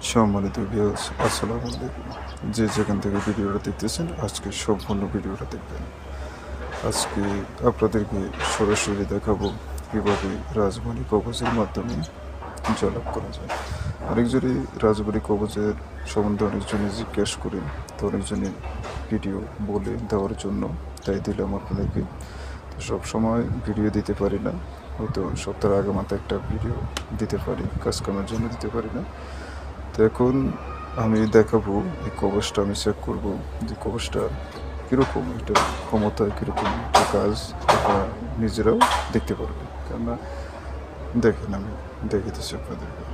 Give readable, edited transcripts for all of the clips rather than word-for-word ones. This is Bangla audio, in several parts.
সম্মানিত ভিউয়ার্স, আসসালামু আলাইকুম। যে যেখান থেকে ভিডিওটা দেখতেছেন, আজকে সম্পূর্ণ ভিডিওটা দেখবেন। আজকে আপনাদেরকে সরাসরি দেখাবো কীভাবে রাজবাড়ি কবচের মাধ্যমে জয়লাভ করা যায়। অনেকজনই রাজবাড়ি কবচের সম্বন্ধে অনেকজনে জিজ্ঞেস করেন, তো অনেকজনে ভিডিও বলে দেওয়ার জন্য তাই দিলাম আপনাদেরকে। তো সবসময় ভিডিও দিতে পারি না, হয়তো সপ্তাহের আগে মাথায় একটা ভিডিও দিতে পারি, কাজকামের জন্য দিতে পারি না। তো এখন আমি দেখাবো এই কবচটা, আমি চেক করবো যে কবচটা কীরকম, এটা ক্ষমতা কীরকম, একটা কাজ এটা নিজেরাও দেখতে পারবে। কেননা দেখেন, আমি দেখিতেছি আপনাদেরকে।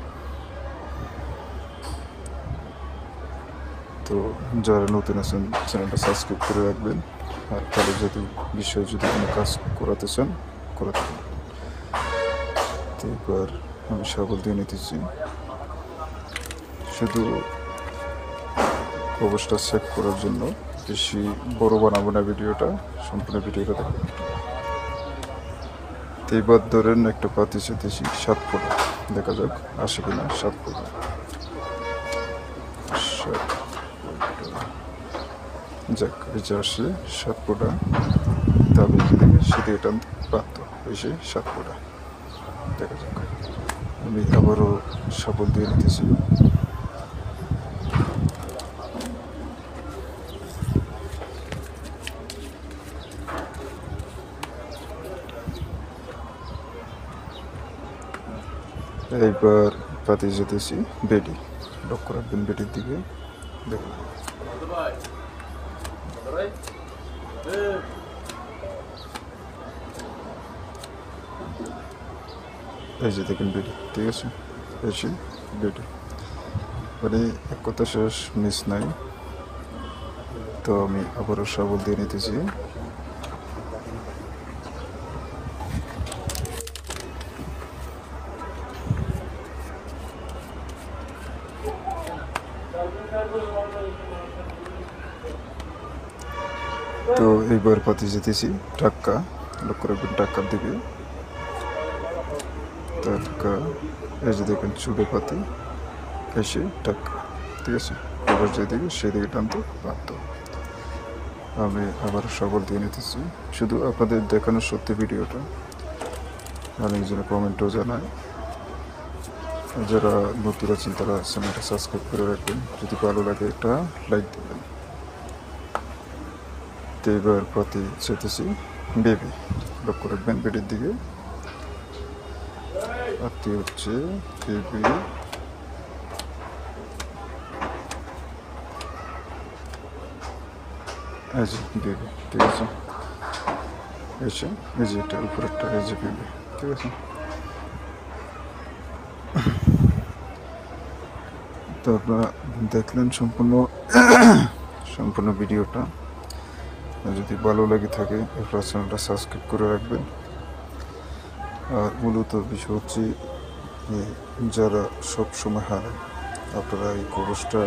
তো যারা নতুন আছেন চ্যানেলটা সাবস্ক্রাইব করে রাখবেন, আর তাহলে যদি বিষয়ে যদি কোনো কাজ করাতে চান করাতে পারবেন। তো এবার আমি সাবল দিয়ে নিতেছি, শুধু কবচটা চেক করার জন্য। বেশি বড় বানাবো না ভিডিওটা, সম্পূর্ণ ভিডিওটা দেখবেন। তো এবার ধরেন একটা পাতি চেতেছি 7 ফোঁটা, দেখা যাক আসে কিনা। 7 ফোঁটা, যাক এই যে আসলে 7 ফোঁটা। তবে সেদিকে টান প্রান্ত এসে 7 ফোঁটা, দেখা যাক। আমি আবারও সাবল দিয়ে নিতেছি। এইবার পাতি যেতেছি বেডি, লক্ষ্য রাখবেন বেডির দিকে। দেখুন এই যে দেখেন বেডি, ঠিক আছে, এসে বেডি মানে এক কথা শেষ, মিস নাই। তো আমি আবারও সাবল দিয়ে নিতেছি। তো এইবার পাতি যেতেছি টাক্কা, লক্ষ্য রাখবেন টাক্কার দিকে। টাক্কা এই যে দেখেন চুলে পাতি এসে টাক্কা, ঠিক আছে। এবার যেদিকে সেদিকে টানতে বাধ্য। আমি আবার সাবল দিয়ে নিতেছি, শুধু আপনাদের দেখানোর সত্যি ভিডিওটা। অনেকজনে কমেন্টও জানায়, যারা নতুন আছেন তারা চ্যানেলটা সাবস্ক্রাইব করে রাখবেন, যদি ভালো লাগে একটা লাইক দেবেন। তো এবার প্রতি চেতেছি বেবি, লক্ষ্য রাখবেন বেডির দিকে। পাতি হচ্ছে বেবি, এই যে বেবি, ঠিক আছে। এসে এই যে এটা উপরেরটা, এই যে বেবি, ঠিক আছে। তো আপনারা দেখলেন সম্পূর্ণ ভিডিওটা। যদি ভালো লাগে থাকে আপনারা চ্যানেলটা সাবস্ক্রাইব করে রাখবেন। আর মূলত বিষয় হচ্ছে যারা সব সময় হারান, আপনারা এই কবচটা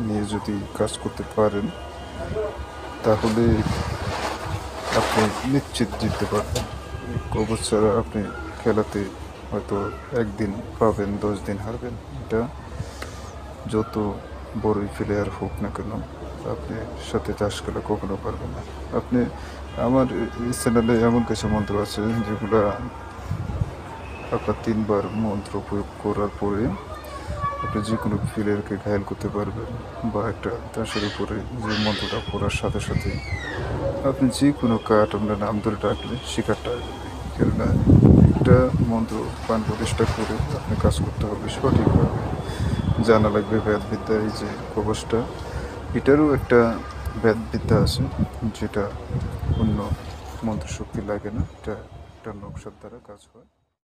নিয়ে যদি কাজ করতে পারেন তাহলে আপনি নিশ্চিত জিততে পারবেন। কবচ ছাড়া আপনি খেলাতে হয়তো একদিন পাবেন, 10 দিন হারবেন। এটা যত বড়ই প্লেয়ার হোক না কেন, আপনি সাথে চাষ খেলা কখনো পারবেন না। আপনি আমার চ্যানেলে এমন কিছু মন্ত্র আছে যেগুলো আপনার 3 বার মন্ত্র প্রয়োগ করার পরে আপনি যে কোনো প্লেয়ারকে ঘায়েল করতে পারবেন, বা একটা চাষের উপরে যে মন্ত্রটা পড়ার সাথে সাথে আপনি যে কোনো কাঠ আপনার নাম ধরে ডাকলে শিকারটা আসবে। কেননা একটা মন্ত্র পান প্রতিষ্ঠা করে আপনি কাজ করতে হবে সঠিকভাবে, জানা লাগবে ভেদবিদ্যা। এই যে কবচটা, এটারও একটা ভেদবিদ্যা আছে, যেটা অন্য মন্ত্রশক্তি লাগে না, এটা একটা নকশার দ্বারা কাজ হয়।